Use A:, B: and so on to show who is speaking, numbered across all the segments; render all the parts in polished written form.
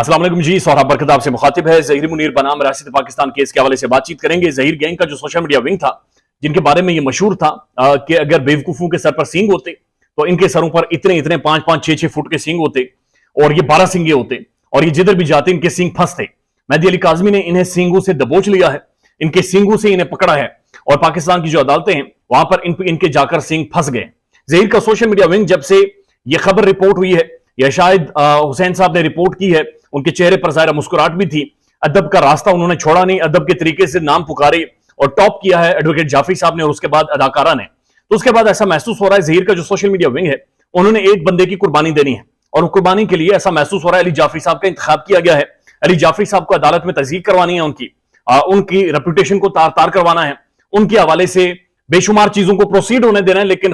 A: अस्सलाम वालेकुम जी, सोहराब बरकत आपसे मुखातिब है। ज़हीर मुनीर बनाम रियासत पाकिस्तान केस के हवाले से बातचीत करेंगे। ज़हीर गैंग का जो सोशल मीडिया विंग था, जिनके बारे में ये मशहूर था कि अगर बेवकूफों के सर पर सींग होते तो इनके सरों पर इतने इतने 5-5, 6-6 फुट के सींग होते और ये 12 सींगे होते और ये जिधर भी जाते इनके सींग फंसते। मेहदी अली काज़मी ने इन्हें सींगों से दबोच लिया है, इनके सींगों से इन्हें पकड़ा है और पाकिस्तान की जो अदालतें हैं वहां पर इनके जाकर सींग फंस गए। ज़हीर का सोशल मीडिया विंग जब से यह खबर रिपोर्ट हुई है या शायद हुसैन साहब ने रिपोर्ट की है, उनके चेहरे पर ज़ाहिर मुस्कुराहट भी थी। अदब का रास्ता उन्होंने छोड़ा नहीं, अदब के तरीके से नाम पुकारे और टॉप किया है एडवोकेट जाफरी साहब ने और उसके बाद अदाकारा ने। तो उसके बाद ऐसा महसूस हो रहा है ज़हीर का जो सोशल मीडिया विंग है उन्होंने एक बंदे की कुर्बानी देनी है और कुर्बानी के लिए ऐसा महसूस हो रहा है अली जाफरी साहब का इंतखाब किया गया है। अली जाफरी साहब को अदालत में तस्दीक करवानी है, उनकी रेपुटेशन को तार तार करवाना है, उनके हवाले से बेशुमार चीजों को प्रोसीड होने देना है। लेकिन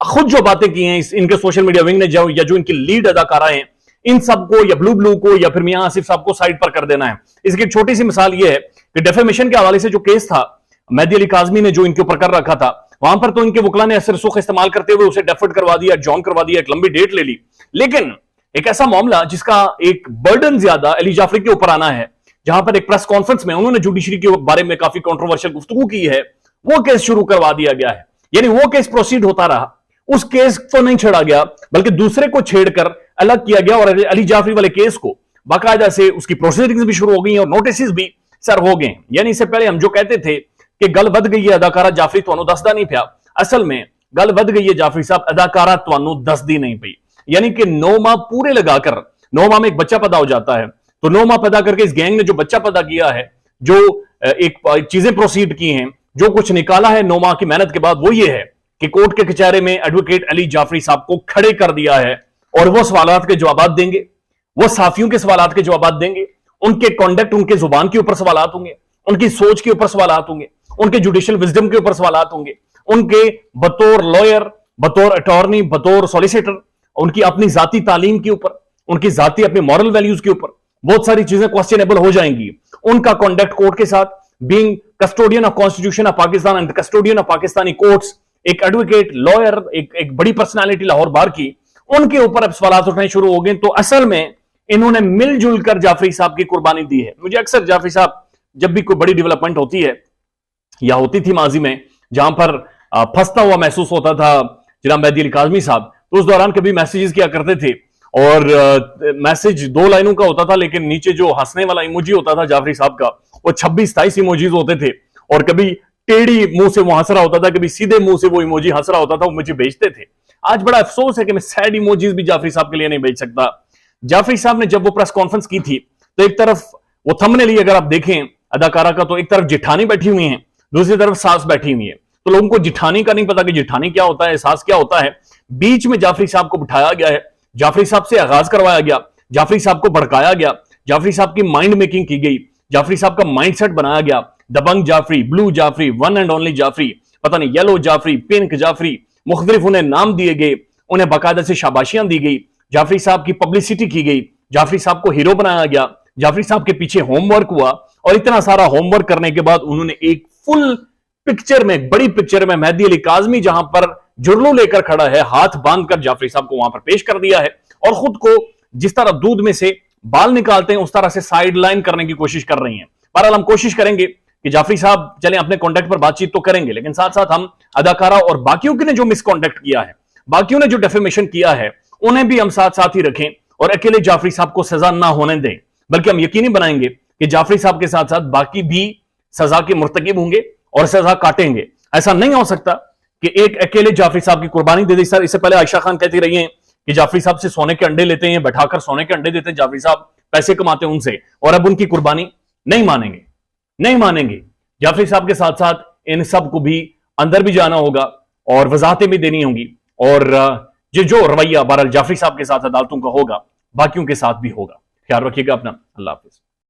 A: खुद जो बातें की हैं इनके सोशल मीडिया विंग ने या जो इनकी लीड अदाकारा हैं इन सबको या ब्लू को या फिर मियां आसिफ साहब को साइड पर कर देना है। इसकी एक छोटी सी मिसाल यह है कि डेफेमेशन के हवाले से जो केस था मेहदी अली काज़मी ने जो इनके ऊपर कर रखा था, वहां पर तो इनके वकला ने असर सुख इस्तेमाल करते हुए उसे डेफर्ड करवा दिया, जॉन करवा दिया, एक लंबी डेट ले ली। लेकिन एक ऐसा मामला जिसका एक बर्डन ज्यादा अली जाफरी के ऊपर आना है, जहां पर एक प्रेस कॉन्फ्रेंस में उन्होंने जुडिशरी के बारे में काफी कंट्रोवर्शियल गुफ्तगू की है, वो केस शुरू करवा दिया गया है। यानी वो केस प्रोसीड होता रहा, उस केस को नहीं छेड़ा गया बल्कि दूसरे को छेड़कर अलग किया गया और अली जाफरी वाले केस को बाकायदा से उसकी प्रोसीडिंग्स भी शुरू हो गई और नोटिस भी सर हो गए। यानी इससे पहले हम जो कहते थे कि गल बद गई है अदाकारा जाफरी तो दसदा नहीं पिया, असल में गल बद गई है जाफरी साहब अदाकारा तो दसदी नहीं पई। यानी कि 9 माह पूरे लगाकर 9 माह में एक बच्चा पैदा हो जाता है, तो 9 माह पैदा करके इस गैंग ने जो बच्चा पैदा किया है, जो एक चीजें प्रोसीड की हैं, जो कुछ निकाला है 9 माह की मेहनत के बाद, वो ये है कि कोर्ट के कचहरे में एडवोकेट अली जाफरी साहब को खड़े कर दिया है और वो सवालात के जवाब देंगे, वो साफियों के सवालात के जवाब देंगे, उनके कॉन्डक्ट, उनके जुबान के ऊपर सवालात होंगे, उनकी सोच के ऊपर सवालात होंगे, उनके जुडिशियल विजडम के ऊपर सवालात होंगे, उनके बतौर लॉयर, बतौर अटॉर्नी, बतौर सॉलिसिटर, उनकी अपनी जाती तालीम के ऊपर, उनकी जाती अपनी मॉरल वैल्यूज के ऊपर बहुत सारी चीजें क्वेश्चनेबल हो जाएंगी। उनका कॉन्डक्ट कोर्ट के साथ, being custodian of constitution of Pakistan and custodian of Pakistani courts, एक एडवोकेट, लॉयर, एक बड़ी पर्सनालिटी लाहौर बार की, उनके ऊपर अब सवाल उठने शुरू हो गए। तो असल में इन्होंने मिलजुल कर जाफरी साहब की कुर्बानी दी है। मुझे अक्सर जाफरी साहब जब भी कोई बड़ी डेवलपमेंट होती है या होती थी माजी में, जहां पर फंसता हुआ महसूस होता था जनाब मेहदी अली काज़मी साहब, तो उस दौरान कभी मैसेजेस किया करते थे और मैसेज 2 लाइनों का होता था, लेकिन नीचे जो हंसने वाला इमोजी होता था जाफरी साहब का, वो 26-27 इमोजीज होते थे और कभी टेढ़ी मुंह से वो हंस रहा होता था, कभी सीधे मुंह से वो इमोजी हंस रहा होता था, वो मुझे भेजते थे। आज बड़ा अफसोस है कि मैं सैड इमोजीज भी जाफरी साहब के लिए नहीं भेज सकता। जाफरी साहब ने जब वो प्रेस कॉन्फ्रेंस की थी तो एक तरफ वो थंबनेल ही अगर आप देखें अदाकारा का, तो एक तरफ जिठानी बैठी हुई है, दूसरी तरफ सास बैठी हुई है। तो लोगों को जिठानी का नहीं पता कि जिठानी क्या होता है, सास क्या होता है। बीच में जाफरी साहब को बिठाया गया है, जाफरी साहब से आगाज करवाया गया, जाफरी साहब को भड़काया गया, जाफरी साहब की माइंड मेकिंग की गई, जाफरी साहब का माइंडसेट बनाया गया। दबंग Jafri, blue Jafri, one and only Jafri, पता नहीं येलो जाफरी, पिंक जाफरी, मुख्तलिफ उन्हें नाम दिए गए, उन्हें बाकायदा से शाबाशियां दी गई, जाफरी साहब की पब्लिसिटी की गई, जाफरी साहब को हीरो बनाया गया, जाफरी साहब के पीछे होमवर्क हुआ और इतना सारा होमवर्क करने के बाद उन्होंने एक फुल पिक्चर में, बड़ी पिक्चर में मेहदी अली काज़मी जहां पर जुर्लू लेकर खड़ा है, हाथ बांधकर जाफरी साहब को वहां पर पेश कर दिया है और खुद को जिस तरह दूध में से बाल निकालते हैं उस तरह से साइड लाइन करने की कोशिश कर रही हैं। बहरहाल हम कोशिश करेंगे कि जाफरी साहब चलें, अपने कॉन्टेक्ट पर बातचीत तो करेंगे, लेकिन साथ साथ हम अदाकारा और बाकियों ने जो मिसकॉन्डक्ट किया है, बाकियों ने जो डेफेमेशन किया है, उन्हें भी हम साथ साथ ही रखें और अकेले जाफरी साहब को सजा ना होने दें, बल्कि हम यकीनी बनाएंगे कि जाफरी साहब के साथ साथ बाकी भी सजा के मुर्तकिब होंगे और सजा काटेंगे। ऐसा नहीं हो सकता कि एक अकेले जाफरी साहब की कुर्बानी दे दी। सर, इससे पहले आयशा खान कहती रही हैं कि जाफरी साहब से सोने के अंडे लेते हैं, बैठाकर सोने के अंडे देते हैं, जाफरी साहब पैसे कमाते हैं उनसे, और अब उनकी कुर्बानी नहीं मानेंगे, नहीं मानेंगे। जाफरी साहब के साथ साथ इन सब को भी अंदर भी जाना होगा और वजाहतें भी देनी होंगी और जो रवैया बहरहाल जाफरी साहब के साथ अदालतों का होगा, बाकियों के साथ भी होगा। ख्याल रखिएगा अपना। अल्लाह हाफिज।